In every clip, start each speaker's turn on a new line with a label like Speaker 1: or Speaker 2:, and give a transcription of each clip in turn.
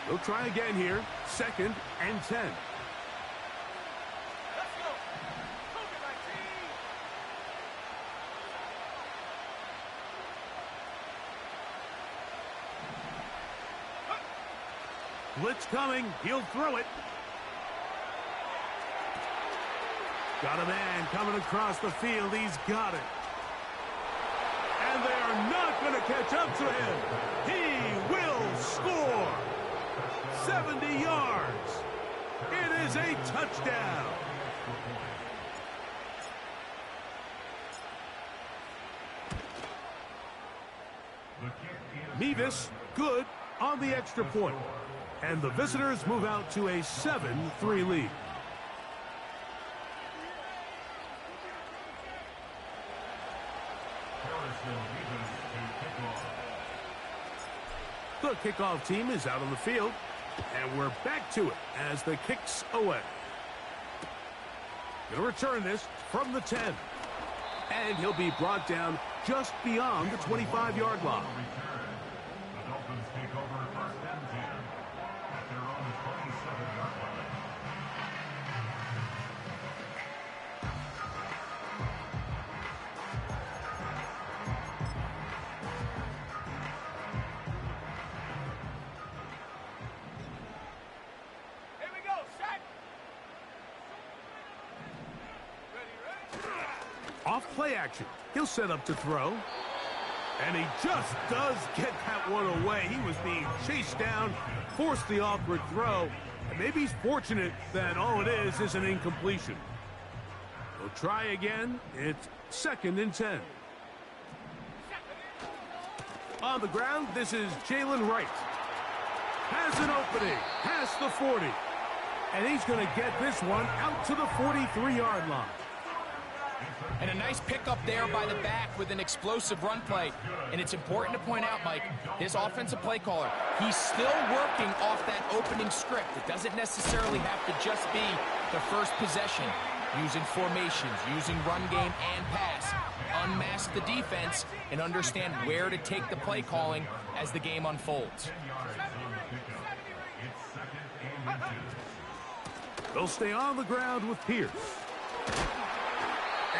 Speaker 1: They'll try again here. 2nd and 10. Blitz coming. He'll throw it. Got a man coming across the field. He's got it. And they are not going to catch up to him. He will score. 70 yards. It is a touchdown. Mevis, good on the extra point. And the visitors move out to a 7-3 lead. The kickoff team is out on the field, and we're back to it as the kick's away. Going to return this from the 10. And he'll be brought down just beyond the 25-yard line.
Speaker 2: The Dolphins take over 1st and 10 at their own 27-yard line.
Speaker 1: Off play action. He'll set up to throw. And he just does get that one away. He was being chased down, forced the awkward throw. And maybe he's fortunate that all it is an incompletion. He'll try again. It's 2nd and 10. On the ground, this is Jalen Wright. Has an opening. Past the 40. And he's going to get this one out to the 43-yard line.
Speaker 3: And a nice pickup there by the back with an explosive run play. And it's important to point out, Mike, this offensive play caller, he's still working off that opening script. It doesn't necessarily have to just be the first possession. Using formations, using run game and pass. Unmask the defense and understand where to take the play calling as the game unfolds.
Speaker 1: They'll stay on the ground with Pierce.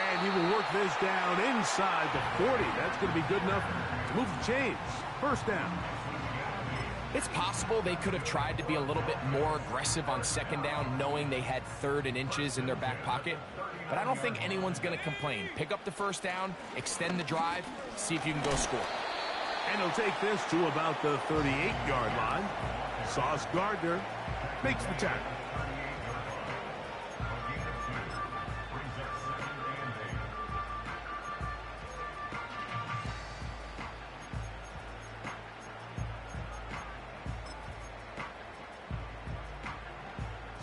Speaker 1: And he will work this down inside the 40. That's going to be good enough to move the chains. 1st down.
Speaker 3: It's possible they could have tried to be a little bit more aggressive on 2nd down, knowing they had 3rd and inches in their back pocket. But I don't think anyone's going to complain. Pick up the 1st down, extend the drive, see if you can go score.
Speaker 1: And he'll take this to about the 38-yard line. Sauce Gardner makes the tackle.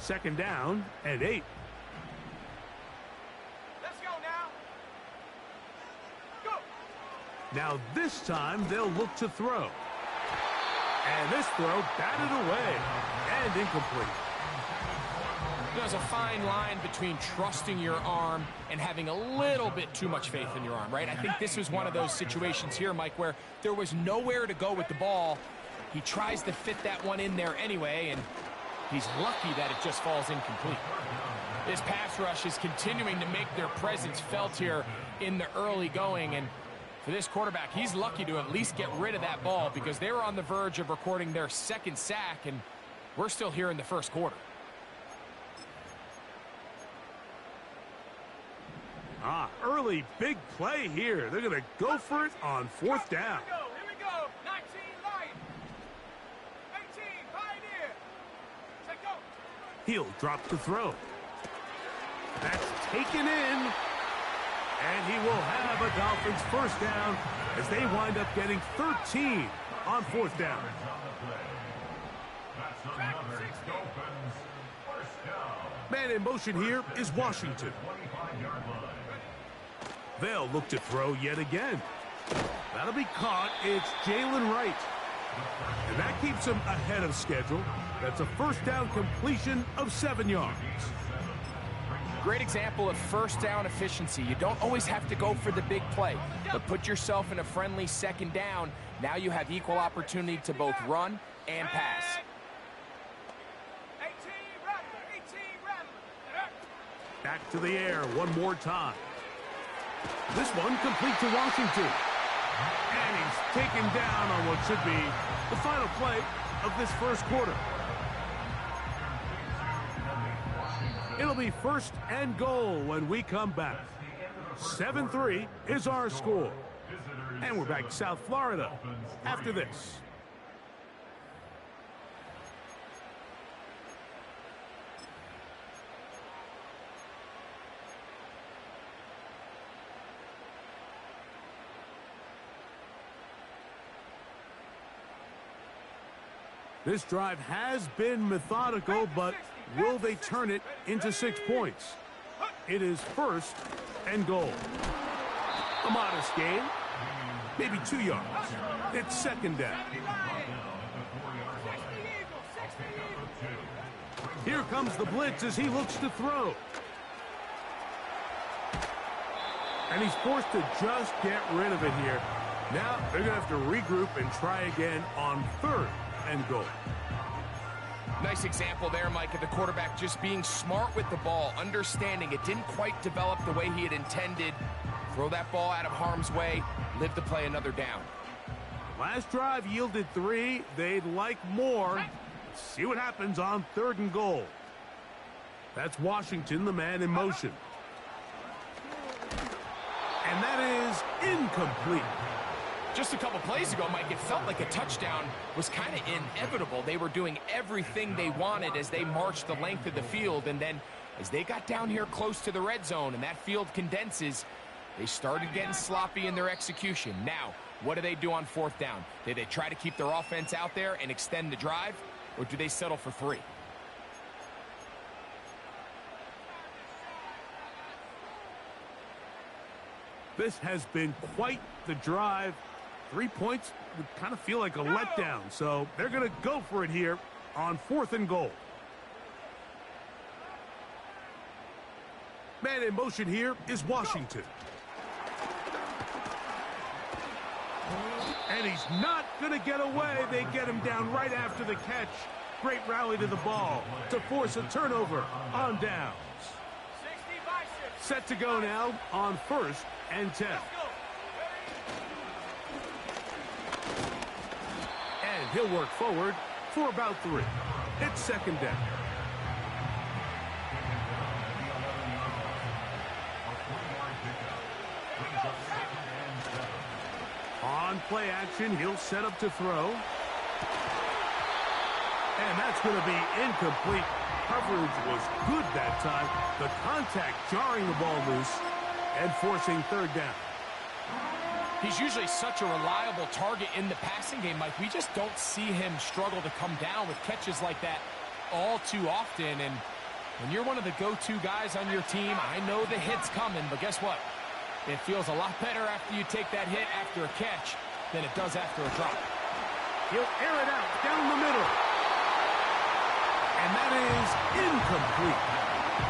Speaker 1: Second down and 8.
Speaker 4: Let's go now. Go.
Speaker 1: Now this time they'll look to throw. And this throw batted away and incomplete.
Speaker 3: There's a fine line between trusting your arm and having a little bit too much faith in your arm, right? I think this was one of those situations here, Mike, where there was nowhere to go with the ball. He tries to fit that one in there anyway, and he's lucky that it just falls incomplete. This pass rush is continuing to make their presence felt here in the early going, and for this quarterback, he's lucky to at least get rid of that ball because they were on the verge of recording their 2nd sack, and we're still here in the 1st quarter.
Speaker 1: Early big play here. They're going to go for it on 4th down.
Speaker 4: Here we go. 19 Lion. 18 Pioneer. Take go.
Speaker 1: He'll drop to throw. That's taken in. And he will have a Dolphins 1st down as they wind up getting 13 on 4th down. Man in motion here is Washington. They'll look to throw yet again. That'll be caught. It's Jalen Wright. And that keeps him ahead of schedule. That's a 1st down completion of 7 yards.
Speaker 3: Great example of 1st down efficiency. You don't always have to go for the big play, but put yourself in a friendly 2nd down. Now you have equal opportunity to both run and pass.
Speaker 1: Back to the air one more time. This one complete to Washington. And he's taken down on what should be the final play of this first quarter. It'll be first and goal when we come back. 7-3 is our score. And we're back to South Florida after this. This drive has been methodical, but will they turn it into 6 points? It is first and goal. A modest gain, maybe 2 yards. It's second down. Here comes the blitz as he looks to throw. And he's forced to just get rid of it here. Now they're going to have to regroup and try again on third and goal.
Speaker 3: Nice example there, Mike, of the quarterback just being smart with the ball, understanding it didn't quite develop the way he had intended. Throw that ball out of harm's way, live to play another down.
Speaker 1: Last drive yielded 3. They'd like more. Let's see what happens on third and goal. That's Washington, the man in motion. And that is incomplete.
Speaker 3: Just a couple plays ago, Mike, it felt like a touchdown was kind of inevitable. They were doing everything they wanted as they marched the length of the field, and then as they got down here close to the red zone and that field condenses, they started getting sloppy in their execution. Now, what do they do on fourth down? Do they try to keep their offense out there and extend the drive, or do they settle for 3?
Speaker 1: This has been quite the drive. 3 points would kind of feel like a letdown, so they're going to go for it here on fourth and goal. Man in motion here is Washington. And he's not going to get away. They get him down right after the catch. Great rally to the ball to force a turnover on downs. Set to go now on first and 10. And he'll work forward for about 3. It's second down. On play action, he'll set up to throw. And that's going to be incomplete. Coverage was good that time. The contact jarring the ball loose and forcing third down.
Speaker 3: He's usually such a reliable target in the passing game, Mike. We just don't see him struggle to come down with catches like that all too often. And when you're one of the go-to guys on your team, I know the hit's coming, but guess what? It feels a lot better after you take that hit after a catch than it does after a drop.
Speaker 1: He'll air it out down the middle. And that is incomplete.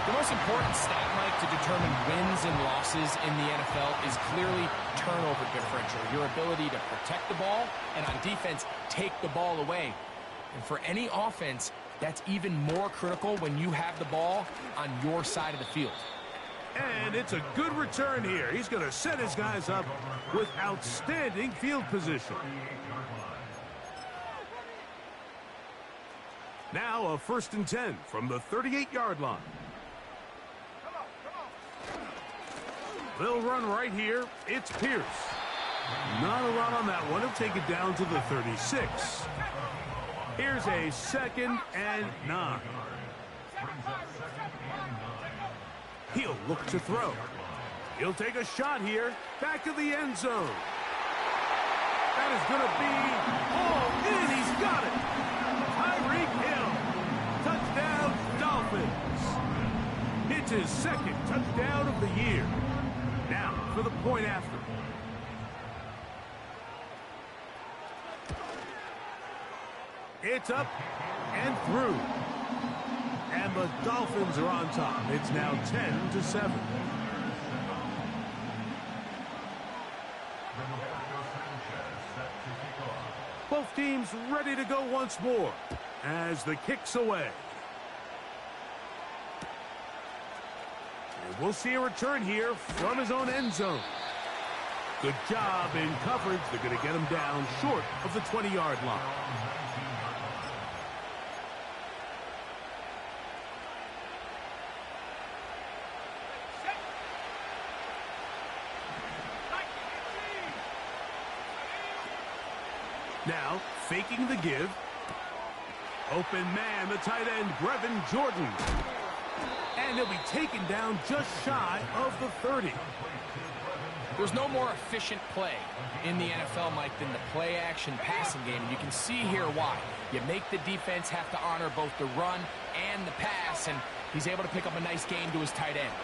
Speaker 3: The most important stat, Mike, to determine wins and losses in the NFL is clearly turnover differential, your ability to protect the ball and on defense, take the ball away. And for any offense, that's even more critical when you have the ball on your side of the field.
Speaker 1: And it's a good return here. He's going to set his guys up with outstanding field position. Now a first and 10 from the 38-yard line. They'll run right here. It's Pierce. Not a lot on that one. He'll take it down to the 36. Here's a second and 9. He'll look to throw. He'll take a shot here. Back to the end zone. That is going to be all in. He's got it. Tyreek Hill. Touchdown, Dolphins. It's his second touchdown of the year. Now for the point after. It's up and through. And the Dolphins are on top. It's now 10-7. Both teams ready to go once more as the kick's away. And we'll see a return here from his own end zone. Good job in coverage. They're going to get him down short of the 20-yard line. Now, faking the give. Open man, the tight end, Brevin Jordan. And he'll be taken down just shy of the 30.
Speaker 3: There's no more efficient play in the NFL, Mike, than the play-action passing game. And you can see here why. You make the defense have to honor both the run and the pass, and he's able to pick up a nice gain to his tight end.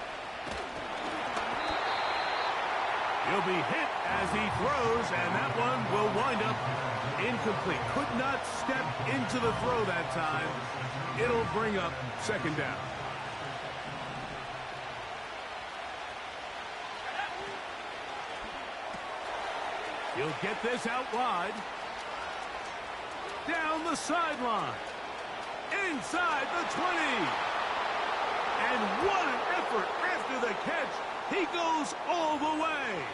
Speaker 1: He'll be hit as he throws, and that one will wind up incomplete. Could not step into the throw that time. It'll bring up second down. He'll get this out wide. Down the sideline. Inside the 20. And what an effort after the catch. He goes all the way.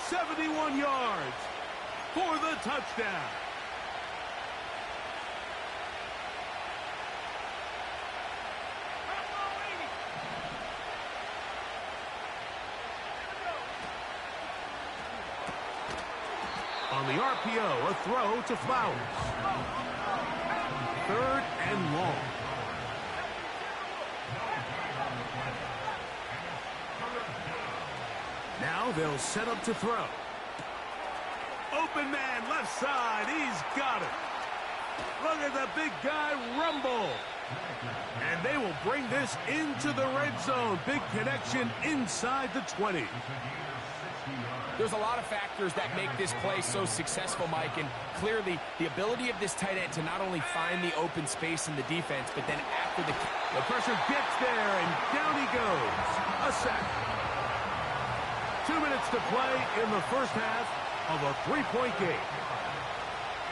Speaker 1: 71 yards for the touchdown. On the RPO, a throw to Flowers. 3rd and long. Now they'll set up to throw. Open man, left side. He's got it. Look at the big guy rumble. And they will bring this into the red zone. Big connection inside the 20.
Speaker 3: There's a lot of factors that make this play so successful, Mike, and clearly the ability of this tight end to not only find the open space in the defense, but then after the
Speaker 1: pressure gets there, and down he goes. A sack. 2 minutes to play in the first half of a 3-point game.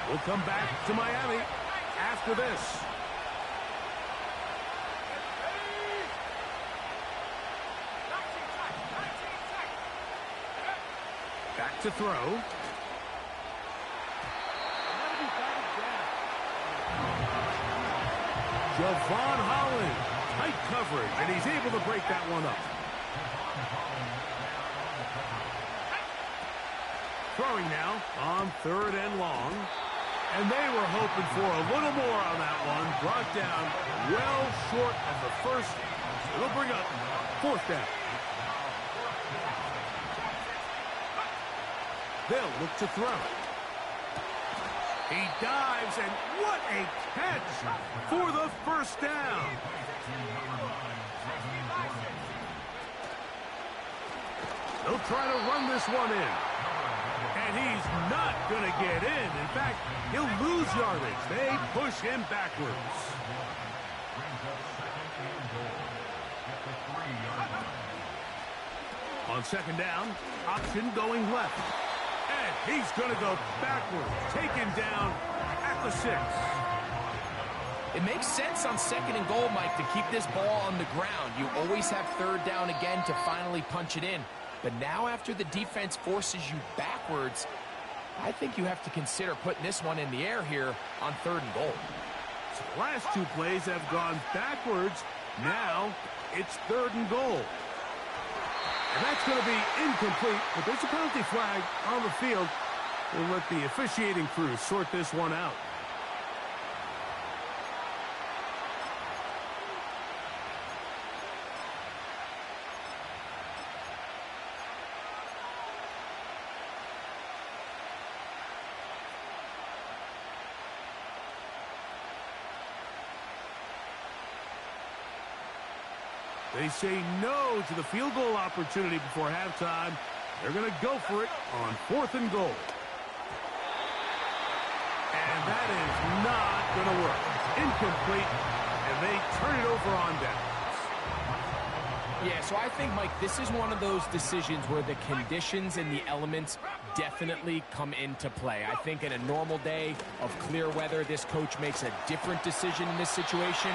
Speaker 1: We'll come back to Miami after this. Back to throw. Javon Holland, tight coverage, and he's able to break that one up. Throwing now on 3rd and long. And they were hoping for a little more on that one. Brought down well short of the first. It'll bring up 4th down. They'll look to throw. He dives, and what a catch for the first down. They'll try to run this one in. And he's not going to get in. In fact, he'll lose yardage. They push him backwards. On 2nd down, option going left. And he's going to go backwards. Taken down at the 6.
Speaker 3: It makes sense on 2nd and goal, Mike, to keep this ball on the ground. You always have 3rd down again to finally punch it in. But now after the defense forces you backwards, I think you have to consider putting this one in the air here on 3rd and goal.
Speaker 1: So the last 2 plays have gone backwards. Now it's 3rd and goal. And that's going to be incomplete, but there's a penalty flag on the field. We'll let the officiating crew sort this one out. They say no to the field goal opportunity before halftime. They're going to go for it on 4th and goal. And that is not going to work. Incomplete, and they turn it over on downs.
Speaker 3: Yeah, so I think, Mike, this is one of those decisions where the conditions and the elements definitely come into play. I think in a normal day of clear weather, this coach makes a different decision in this situation.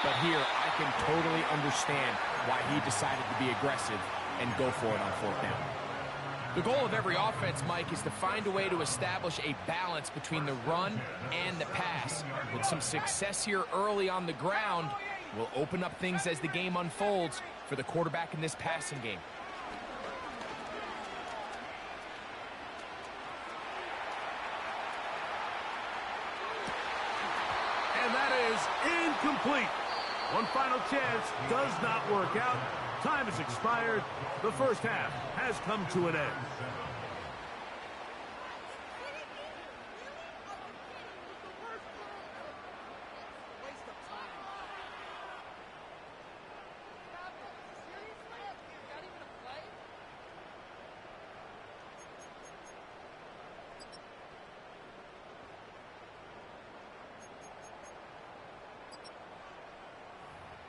Speaker 3: But here, I can totally understand why he decided to be aggressive and go for it on fourth down. The goal of every offense, Mike, is to find a way to establish a balance between the run and the pass. With some success here early on the ground, will open up things as the game unfolds for the quarterback in this passing game.
Speaker 1: And that is incomplete. One final chance does not work out. Time has expired. The first half has come to an end.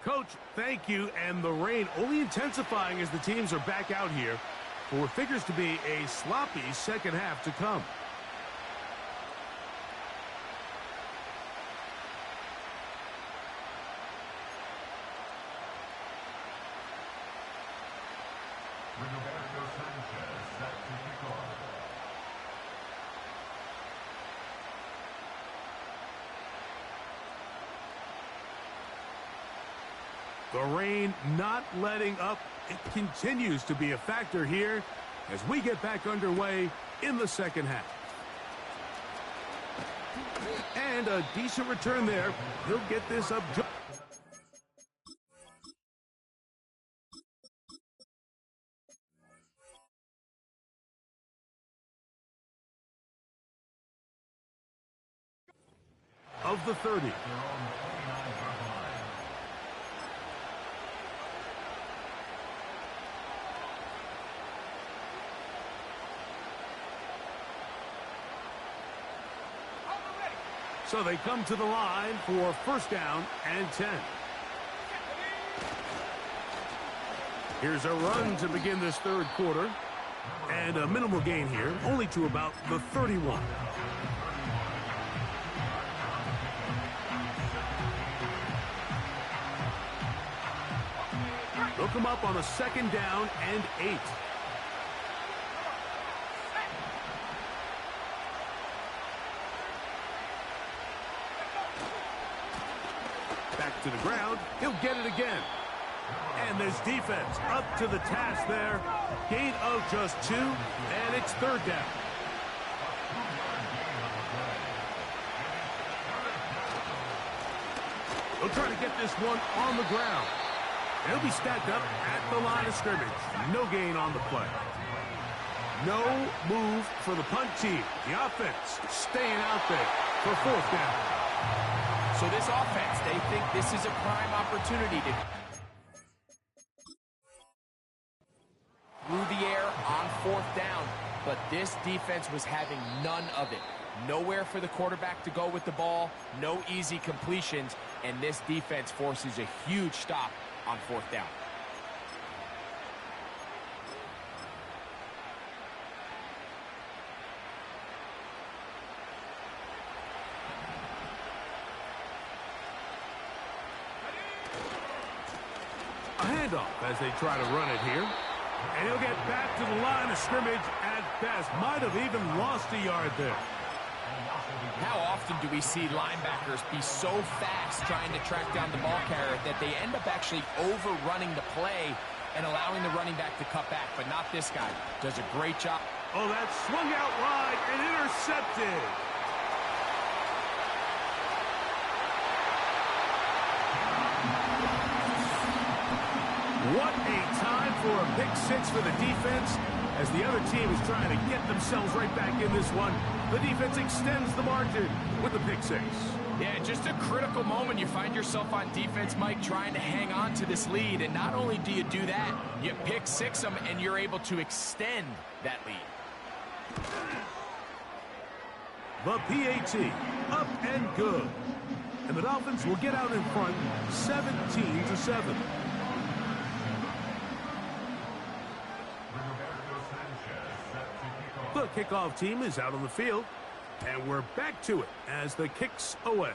Speaker 1: Coach, thank you, and the rain only intensifying as the teams are back out here for what figures to be a sloppy second half to come. The rain not letting up. It continues to be a factor here as we get back underway in the second half. And a decent return there. He'll get this up. Of the 30. So they come to the line for first down and 10. Here's a run to begin this third quarter. And a minimal gain here, only to about the 31. They'll come up on a second down and 8. Back to the ground. He'll get it again. And this defense up to the task there. Gain of just 2, and it's third down. They'll try to get this one on the ground. They'll be stacked up at the line of scrimmage. No gain on the play. No move for the punt team. The offense staying out there for fourth down.
Speaker 3: So this offense, they think this is a prime opportunity to through the air on fourth down, but this defense was having none of it. Nowhere for the quarterback to go with the ball, no easy completions, and this defense forces a huge stop on fourth down.
Speaker 1: A handoff as they try to run it here. And he'll get back to the line of scrimmage at best. Might have even lost a yard there.
Speaker 3: How often do we see linebackers be so fast trying to track down the ball carrier that they end up actually overrunning the play and allowing the running back to cut back? But not this guy. Does a great job.
Speaker 1: Oh, that swung out wide and intercepted. What a time for a pick 6 for the defense as the other team is trying to get themselves right back in this one. The defense extends the margin with the pick 6.
Speaker 3: Yeah, just a critical moment. You find yourself on defense, Mike, trying to hang on to this lead. And not only do you do that, you pick 6 them and you're able to extend that lead.
Speaker 1: The PAT, up and good. And the Dolphins will get out in front 17-7. The kickoff team is out on the field, and we're back to it as the kick's away.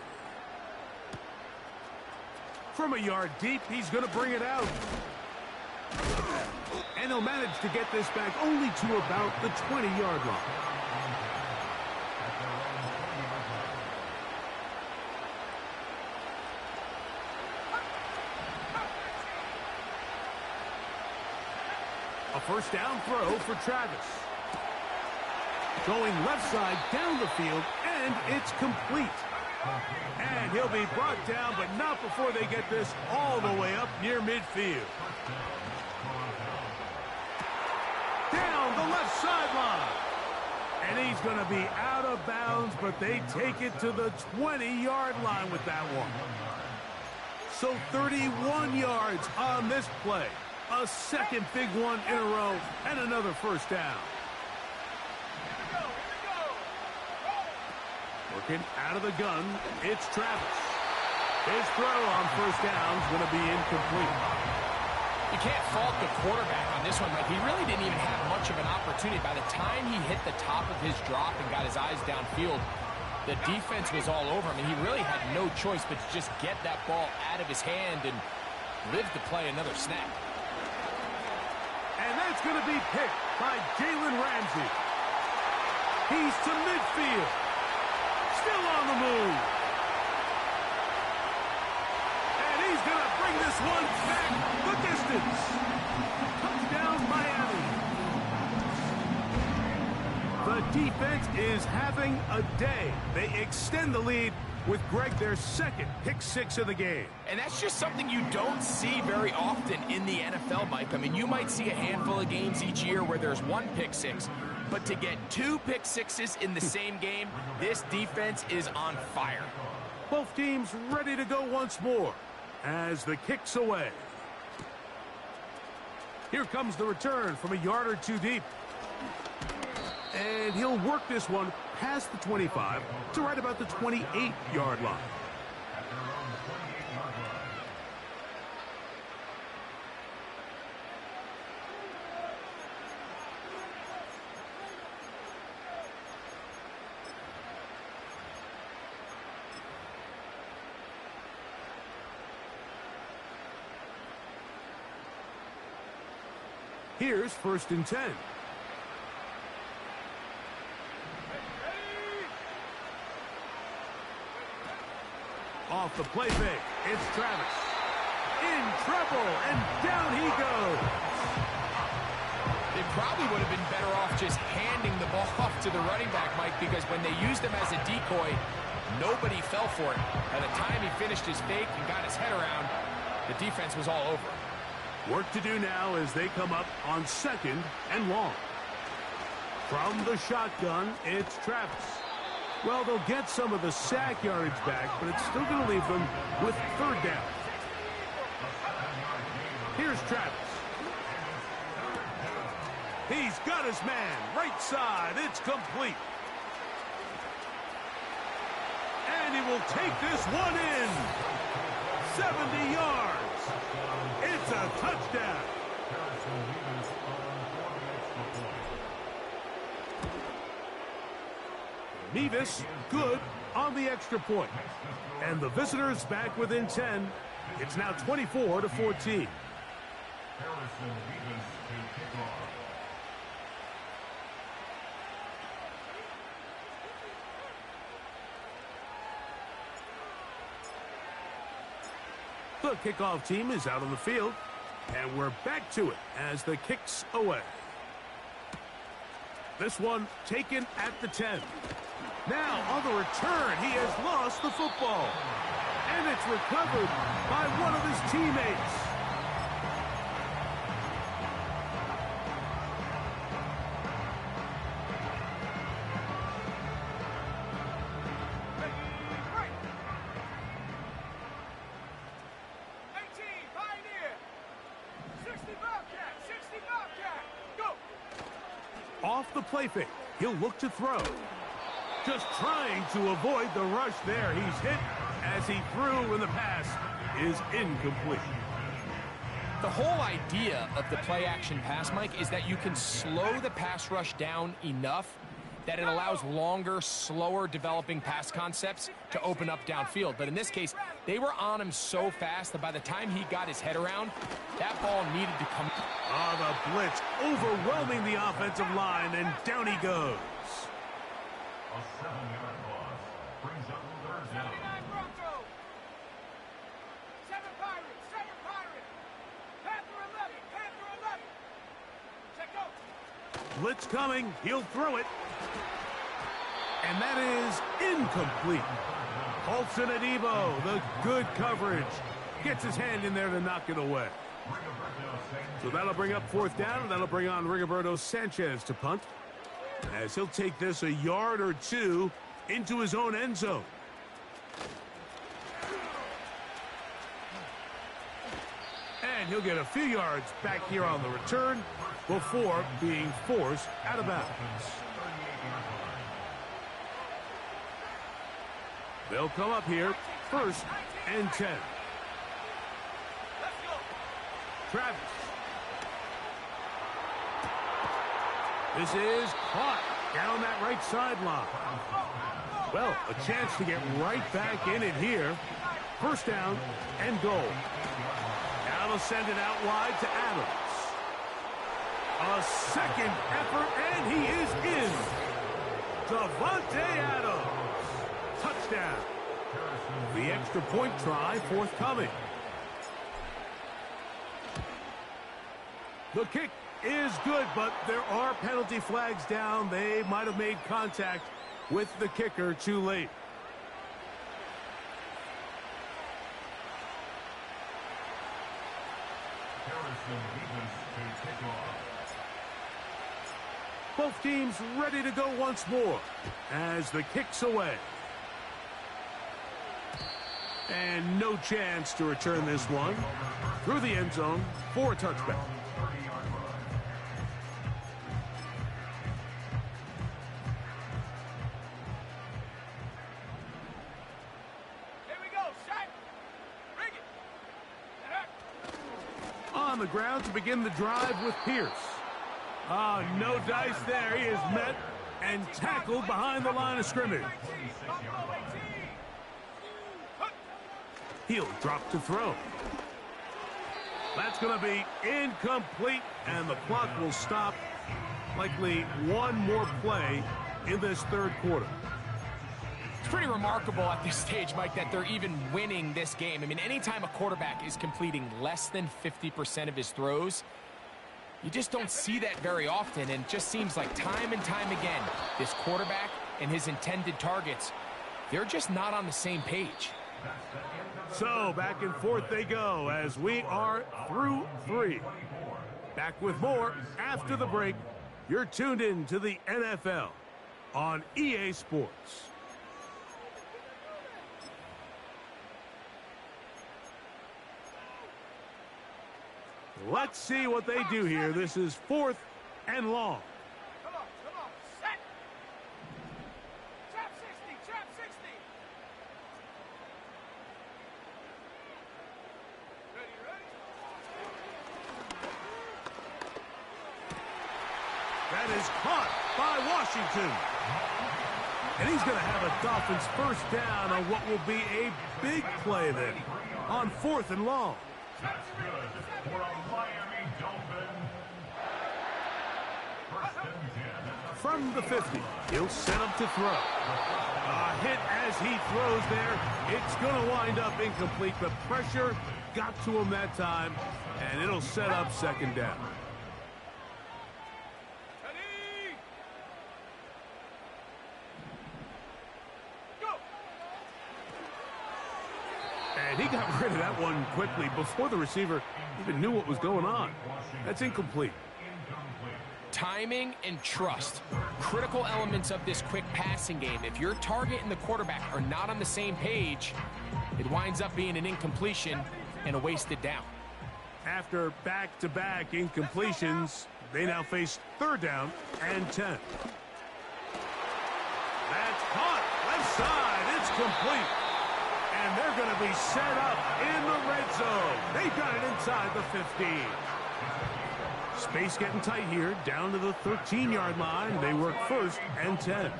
Speaker 1: From a yard deep, he's going to bring it out. And he'll manage to get this back only to about the 20-yard line. A first down throw for Travis. Going left side down the field, and it's complete. And he'll be brought down, but not before they get this all the way up near midfield. Down the left sideline. And he's going to be out of bounds, but they take it to the 20-yard line with that one. So 31 yards on this play. A second big one in a row, and another first down. Working out of the gun, it's Travis. His throw on first down is going to be incomplete.
Speaker 3: You can't fault the quarterback on this one, Mike. He really didn't even have much of an opportunity. By the time he hit the top of his drop and got his eyes downfield, the defense was all over him, and he really had no choice but to just get that ball out of his hand and live to play another snap.
Speaker 1: And that's going to be picked by Jalen Ramsey. He's to midfield. Still on the move. And he's going to bring this one back the distance. Touchdown, Miami. The defense is having a day. They extend the lead with Greg, their second pick six of the game.
Speaker 3: And that's just something you don't see very often in the NFL, Mike. I mean, you might see a handful of games each year where there's one pick six, but to get two pick sixes in the same game, this defense is on fire.
Speaker 1: Both teams ready to go once more as the kick's away. Here comes the return from a yard or two deep. And he'll work this one past the 25 to right about the 28-yard line. Here's 1st and 10. Off the play fake, it's Travis. In trouble, and down he goes.
Speaker 3: They probably would have been better off just handing the ball off to the running back, Mike, because when they used him as a decoy, nobody fell for it. By the time he finished his fake and got his head around, the defense was all over him.
Speaker 1: Work to do now as they come up on 2nd and long. From the shotgun, it's Travis. Well, they'll get some of the sack yardage back, but it's still going to leave them with 3rd down. Here's Travis. He's got his man. Right side. It's complete. And he will take this one in. 70 yards. It's a touchdown. Nevis, good on the extra point. And the visitors back within 10. It's now 24-14. The kickoff team is out on the field. And we're back to it as the kick's away. This one taken at the 10. Now, on the return, he has lost the football. And it's recovered by one of his teammates. Off the play fake, he'll look to throw. Just trying to avoid the rush there. He's hit as he threw, and the pass is incomplete.
Speaker 3: The whole idea of the play-action pass, Mike, is that you can slow the pass rush down enough that it allows longer, slower developing pass concepts to open up downfield. But in this case, they were on him so fast that by the time he got his head around, that ball needed to come.
Speaker 1: The blitz overwhelming the offensive line, and down he goes.
Speaker 2: A 7-yard loss brings up third down.
Speaker 4: 79 Broncos. 7 Pirates. 7 Pirates. Panther 11. Panther 11. Check out.
Speaker 1: Blitz coming. He'll throw it. And that is incomplete. Paulson Adebo, the good coverage. Gets his hand in there to knock it away. So that'll bring up fourth down, and that'll bring on Rigoberto Sanchez to punt, as he'll take this a yard or two into his own end zone. And he'll get a few yards back here on the return before being forced out of bounds. They'll come up here, 1st and 10.
Speaker 4: Let's go.
Speaker 1: Travis. This is caught down that right sideline. Well, a chance to get right back in it here. 1st down and goal. Now they'll send it out wide to Adams. A second effort, and he is in. Davante Adams. Touchdown. The extra point try forthcoming. The kick is good, but there are penalty flags down. They might have made contact with the kicker too late. Both teams ready to go once more as the kick's away. And no chance to return this one through the end zone for a touchback.
Speaker 4: Here we go. Shot. Bring it.
Speaker 1: On the ground to begin the drive with Pierce. No dice there. He is met and tackled behind the line of scrimmage. He'll drop to throw. That's going to be incomplete, and the clock will stop. Likely one more play in this 3rd quarter.
Speaker 3: It's pretty remarkable at this stage, Mike, that they're even winning this game. I mean, anytime a quarterback is completing less than 50% of his throws, you just don't see that very often, and it just seems like time and time again, this quarterback and his intended targets, they're just not on the same page.
Speaker 1: So back and forth they go as we are through 3. Back with more after the break. You're tuned in to the NFL on EA Sports. Let's see what they do here. This is 4th and long.
Speaker 4: Come on. Set. Trap 60. Trap 60. Ready.
Speaker 1: That is caught by Washington. And he's going to have a Dolphins 1st down on what will be a big play then on 4th and long.
Speaker 2: That's good for a Miami Dolphin. 1st and 10.
Speaker 1: From the 50, he'll set up to throw. A hit as he throws there. It's going to wind up incomplete. The pressure got to him that time, and it'll set up 2nd down.
Speaker 4: Ready. Go.
Speaker 1: And he got rid of that one quickly before the receiver even knew what was going on. That's incomplete.
Speaker 3: Timing and trust, critical elements of this quick passing game. If your target and the quarterback are not on the same page, it winds up being an incompletion and a wasted down.
Speaker 1: After back-to-back incompletions, they now face 3rd down and 10. That's caught left side. It's complete. And they're going to be set up in the red zone. They've got it inside the 15. Space getting tight here, down to the 13-yard line. They work 1st and 10.
Speaker 2: 1st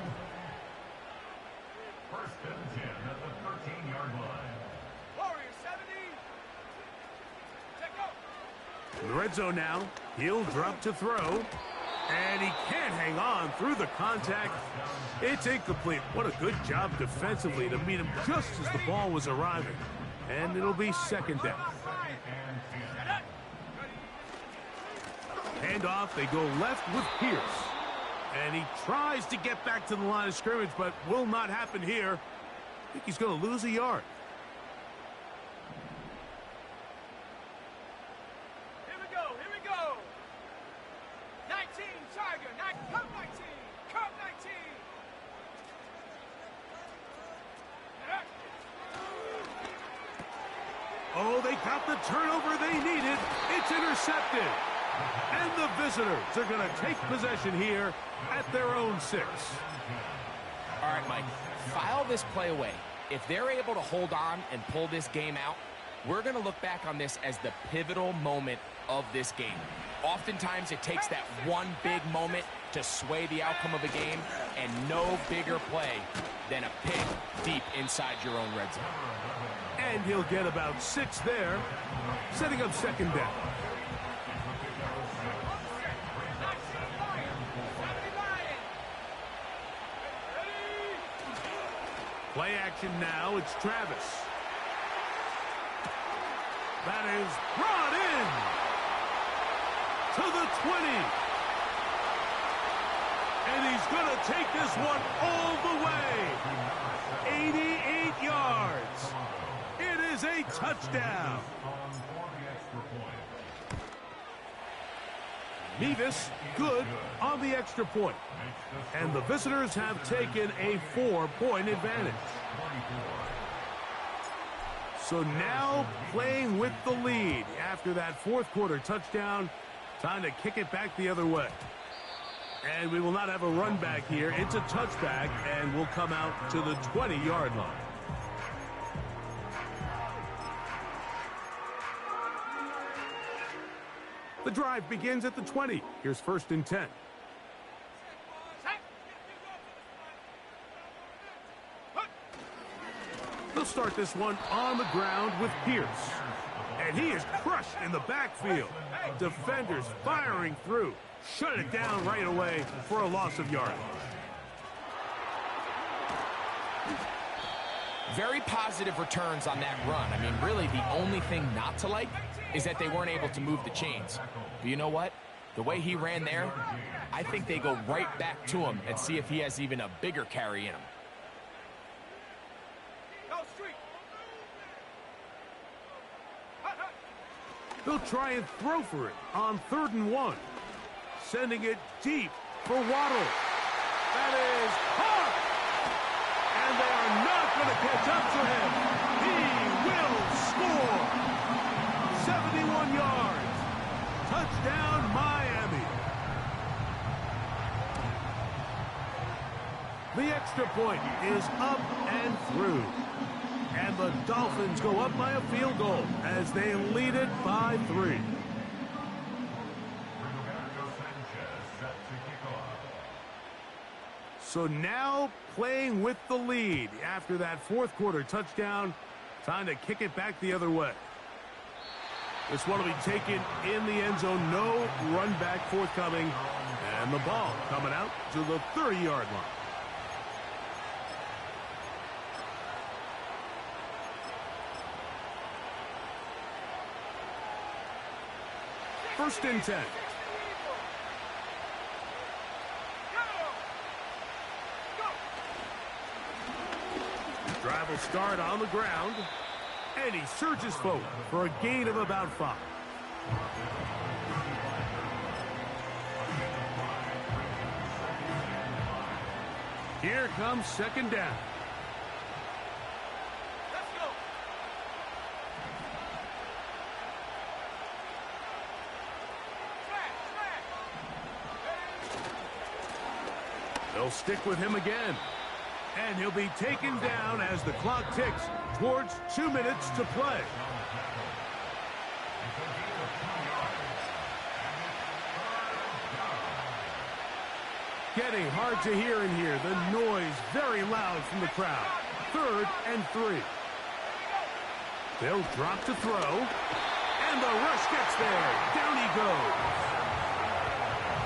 Speaker 2: and 10 at the 13-yard line.
Speaker 4: Warriors 70. Check out.
Speaker 1: In the red zone now. He'll drop to throw. And he can't hang on through the contact. It's incomplete. What a good job defensively to meet him just as the ball was arriving. And it'll be 2nd down. Handoff, they go left with Pierce. And he tries to get back to the line of scrimmage, but will not happen here. I think he's going to lose a yard.
Speaker 4: Here we go. 19, Tiger. Come 19. Come 19.
Speaker 1: Oh, they got the turnover they needed. It's intercepted. And the visitors are going to take possession here at their own 6.
Speaker 3: All right, Mike, file this play away. If they're able to hold on and pull this game out, we're going to look back on this as the pivotal moment of this game. Oftentimes, it takes that one big moment to sway the outcome of a game, and no bigger play than a pick deep inside your own red zone.
Speaker 1: And he'll get about 6 there, setting up 2nd down. Play action now, it's Travis. That is brought in to the 20. And he's going to take this one all the way. 88 yards. It is a touchdown. Mevis good on the extra point. And the visitors have taken a 4-point advantage. So now playing with the lead after that 4th quarter touchdown. Time to kick it back the other way. And we will not have a run back here. It's a touchback, and we'll come out to the 20-yard line. The drive begins at the 20. Here's 1st and 10. They'll start this one on the ground with Pierce. And he is crushed in the backfield. Defenders firing through. Shut it down right away for a loss of yardage.
Speaker 3: Very positive returns on that run. I mean, really, the only thing not to like is that they weren't able to move the chains. But you know what? The way he ran there, I think they go right back to him and see if he has even a bigger carry in him.
Speaker 1: They'll try and throw for it on 3rd and 1. Sending it deep for Waddle. That is hard. And they are not going to catch up to him. He will score. 71 yards. Touchdown, Miami. The extra point is up and through. And the Dolphins go up by a field goal as they lead it by 3. So now playing with the lead after that 4th quarter touchdown. Time to kick it back the other way. This one will be taken in the end zone. No run back forthcoming. And the ball coming out to the 30-yard line. First and 10. Drive will start on the ground. And he surges forward for a gain of about 5. Here comes 2nd down. They'll stick with him again. And he'll be taken down as the clock ticks towards 2 minutes to play. Getting hard to hear in here. The noise very loud from the crowd. 3rd and 3. They'll drop to throw. And the rush gets there. Down he goes.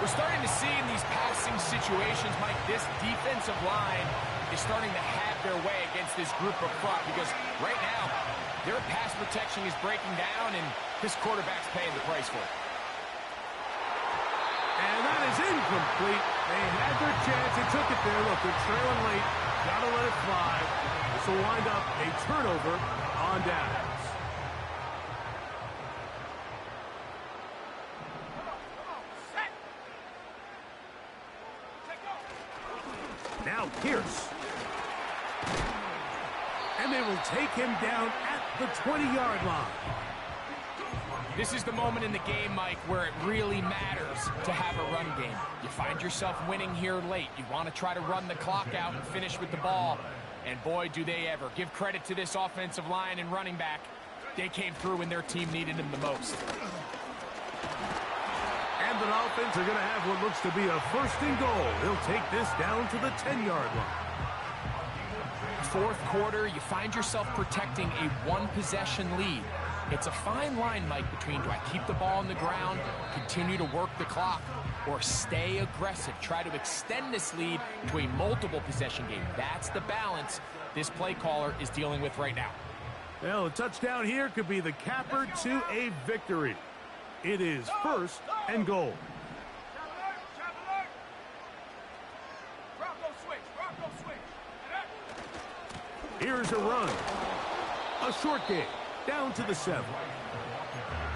Speaker 3: We're starting to see in these passing situations, Mike, this defensive line is starting to have their way against this group up front because right now, their pass protection is breaking down and this quarterback's paying the price for it.
Speaker 1: And that is incomplete. They had their chance. They took it there. Look, they're trailing late. Got to let it fly. This will wind up a turnover on downs. Now Pierce. And they will take him down at the 20-yard line.
Speaker 3: This is the moment in the game, Mike, where it really matters to have a run game. You find yourself winning here late. You want to try to run the clock out and finish with the ball. And boy, do they ever. Give credit to this offensive line and running back. They came through when their team needed them the most.
Speaker 1: And the Dolphins are going to have what looks to be a 1st and goal. They'll take this down to the 10-yard line.
Speaker 3: 4th quarter, you find yourself protecting a 1-possession lead. It's a fine line, Mike, between do I keep the ball on the ground, continue to work the clock, or stay aggressive, try to extend this lead to a multiple possession game. That's the balance this play caller is dealing with right now.
Speaker 1: Well, a touchdown here could be the capper to a victory. It is 1st and goal. Here's a run. A short game. Down to the 7.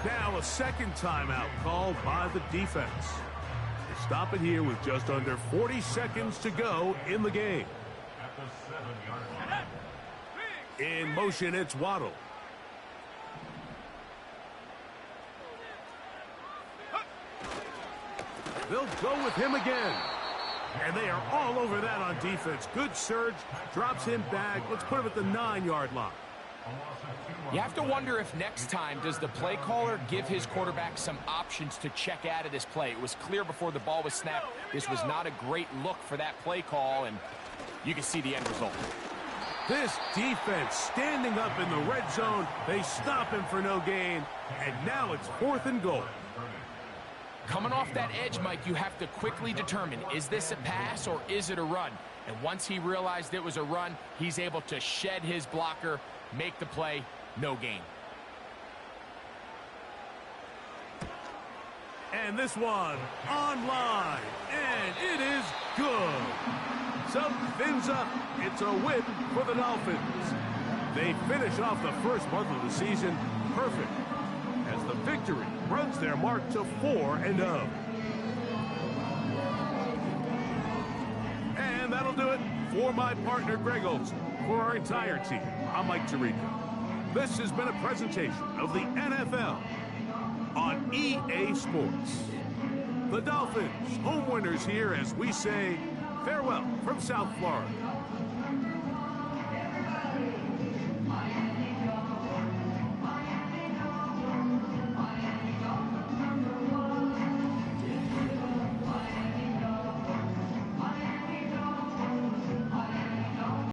Speaker 1: Now a 2nd timeout called by the defense. They stop it here with just under 40 seconds to go in the game.
Speaker 2: At the 7-yard line.
Speaker 1: In motion, it's Waddle. They'll go with him again. And they are all over that on defense. Good surge. Drops him back. Let's put him at the 9-yard line.
Speaker 3: You have to wonder if next time does the play caller give his quarterback some options to check out of this play. It was clear before the ball was snapped. This was not a great look for that play call, and you can see the end result.
Speaker 1: This defense standing up in the red zone. They stop him for no gain, and now it's 4th and goal.
Speaker 3: Coming off that edge, Mike, you have to quickly determine, is this a pass or is it a run? And once he realized it was a run, he's able to shed his blocker, make the play, no gain.
Speaker 1: And this one online, and it is good. Some fins up. It's a win for the Dolphins. They finish off the first month of the season perfect, as the victory runs their mark to 4-0. And that'll do it for my partner, Greg Olson. For our entire team, I'm Mike Tirico. This has been a presentation of the NFL on EA Sports. The Dolphins, home winners here as we say farewell from South Florida.